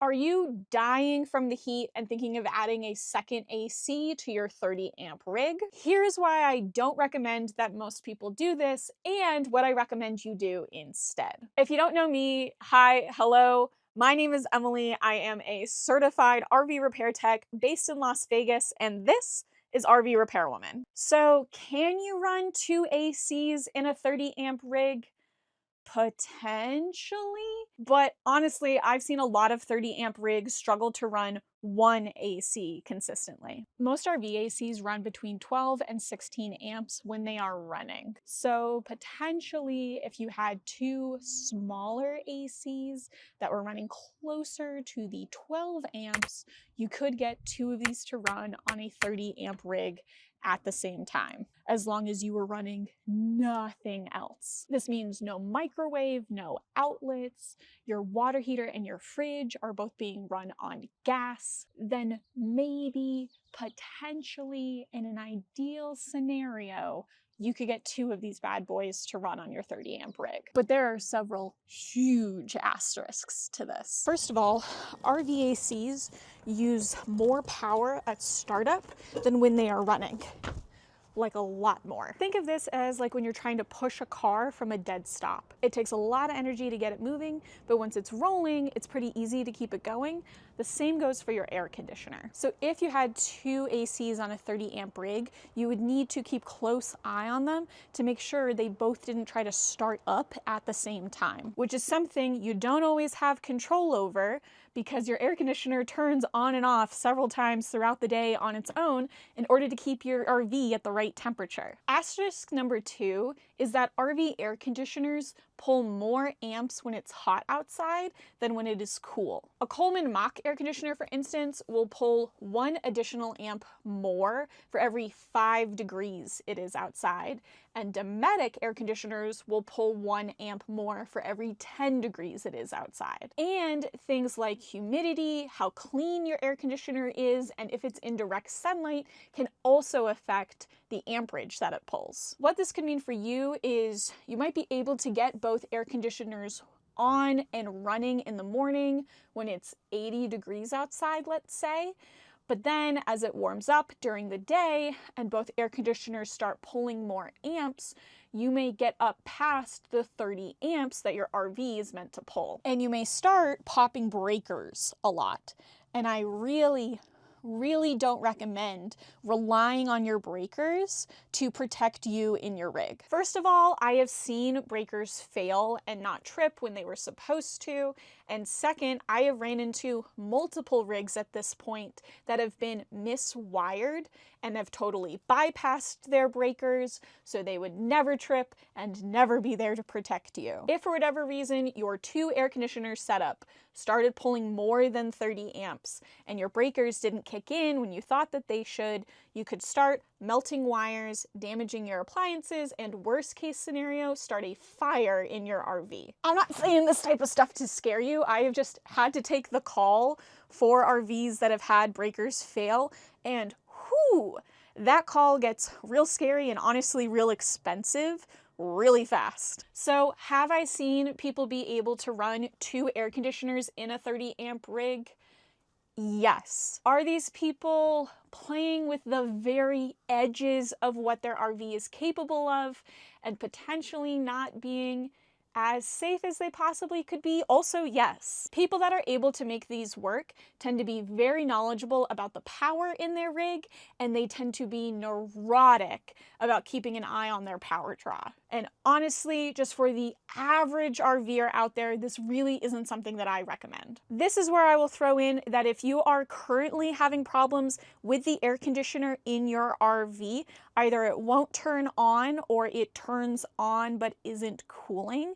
Are you dying from the heat and thinking of adding a second AC to your 30 amp rig? Here's why I don't recommend that most people do this and what I recommend you do instead. If you don't know me, hi, hello. My name is Emily. I am a certified RV repair tech based in Las Vegas, and this is RV Repairwoman. So, can you run 2 ACs in a 30 amp rig? Potentially, but honestly, I've seen a lot of 30 amp rigs struggle to run 1 AC consistently. Most RV ACs run between 12 and 16 amps when they are running. So potentially, if you had 2 smaller ACs that were running closer to the 12 amps, you could get 2 of these to run on a 30 amp rig at the same time, as long as you were running nothing else. This means no microwave, no outlets, your water heater and your fridge are both being run on gas. Then maybe, potentially, in an ideal scenario, you could get 2 of these bad boys to run on your 30 amp rig. But there are several huge asterisks to this. First of all, RVACs use more power at startup than when they are running. Like a lot more. Think of this as like when you're trying to push a car from a dead stop. It takes a lot of energy to get it moving, but once it's rolling, it's pretty easy to keep it going. The same goes for your air conditioner. So if you had 2 ACs on a 30 amp rig, you would need to keep close eye on them to make sure they both didn't try to start up at the same time, which is something you don't always have control over because your air conditioner turns on and off several times throughout the day on its own in order to keep your RV at the right temperature. Asterisk number 2 is that RV air conditioners pull more amps when it's hot outside than when it is cool. A Coleman Mach air conditioner, for instance, will pull 1 additional amp more for every 5 degrees it is outside, and Dometic air conditioners will pull 1 amp more for every 10 degrees it is outside. And things like humidity, how clean your air conditioner is, and if it's in direct sunlight can also affect the amperage that it pulls. What this could mean for you is you might be able to get both air conditioners on and running in the morning when it's 80 degrees outside, let's say. But then as it warms up during the day and both air conditioners start pulling more amps, you may get up past the 30 amps that your RV is meant to pull. And you may start popping breakers a lot. And I really don't recommend relying on your breakers to protect you in your rig. First of all, I have seen breakers fail and not trip when they were supposed to. And second, I have ran into multiple rigs at this point that have been miswired and have totally bypassed their breakers, so they would never trip and never be there to protect you. If for whatever reason your 2 air conditioner setup started pulling more than 30 amps and your breakers didn't kick in when you thought that they should, you could start melting wires, damaging your appliances, and worst case scenario, start a fire in your RV. I'm not saying this type of stuff to scare you. I have just had to take the call for RVs that have had breakers fail, and whew, that call gets real scary and honestly real expensive really fast. So have I seen people be able to run 2 air conditioners in a 30 amp rig? Yes. Are these people playing with the very edges of what their RV is capable of and potentially not being as safe as they possibly could be? Also, yes. People that are able to make these work tend to be very knowledgeable about the power in their rig, and they tend to be neurotic about keeping an eye on their power draw. And honestly, just for the average RVer out there, this really isn't something that I recommend. This is where I will throw in that if you are currently having problems with the air conditioner in your RV, either it won't turn on or it turns on but isn't cooling,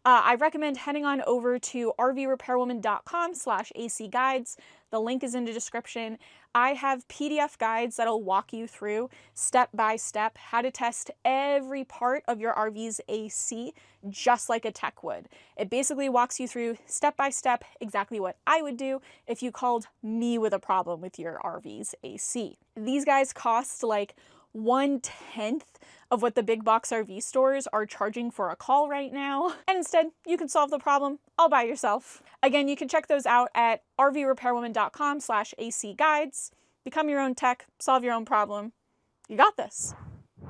I recommend heading on over to rvrepairwoman.com/AC guides. The link is in the description. I have PDF guides that'll walk you through step by step how to test every part of your RV's AC just like a tech would. It basically walks you through step by step exactly what I would do if you called me with a problem with your RV's AC. These guys cost like 1/10 of what the big box RV stores are charging for a call right now. And instead, you can solve the problem all by yourself. Again, you can check those out at rvrepairwoman.com/AC guides. Become your own tech, solve your own problem. You got this.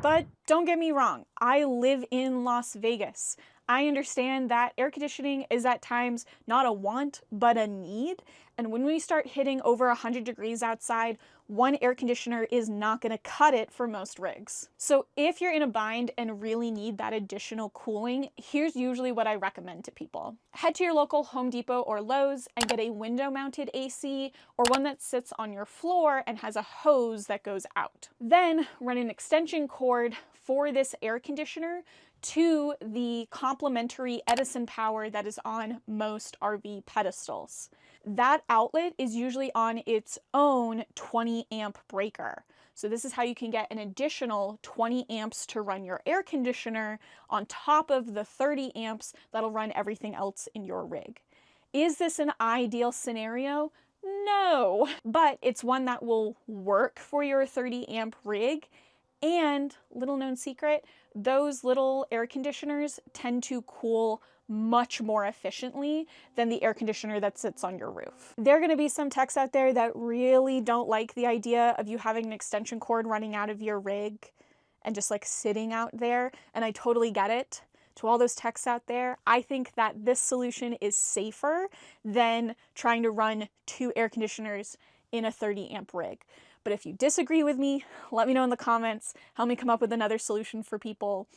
But don't get me wrong, I live in Las Vegas. I understand that air conditioning is at times not a want, but a need. And when we start hitting over 100 degrees outside, one air conditioner is not going to cut it for most rigs. So if you're in a bind and really need that additional cooling, here's usually what I recommend to people. Head to your local Home Depot or Lowe's and get a window-mounted AC or one that sits on your floor and has a hose that goes out. Then run an extension cord for this air conditioner to the complementary Edison power that is on most RV pedestals. That outlet is usually on its own 20 amp breaker. So this is how you can get an additional 20 amps to run your air conditioner on top of the 30 amps that'll run everything else in your rig. Is this an ideal scenario? No, but it's one that will work for your 30 amp rig. And little known secret, those little air conditioners tend to cool much more efficiently than the air conditioner that sits on your roof. There are going to be some techs out there that really don't like the idea of you having an extension cord running out of your rig and just like sitting out there, and I totally get it. To all those techs out there, I think that this solution is safer than trying to run 2 air conditioners in a 30 amp rig. But if you disagree with me, let me know in the comments. Help me come up with another solution for people.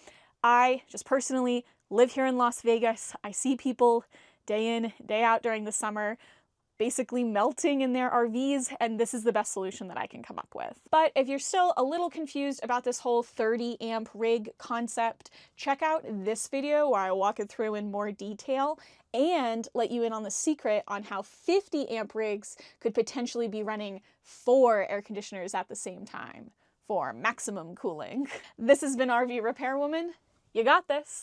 I just personally live here in Las Vegas. I see people day in, day out during the summer basically melting in their RVs, and this is the best solution that I can come up with. But if you're still a little confused about this whole 30 amp rig concept, check out this video where I walk it through in more detail and let you in on the secret on how 50 amp rigs could potentially be running 4 air conditioners at the same time for maximum cooling. This has been RV Repairwoman. You got this.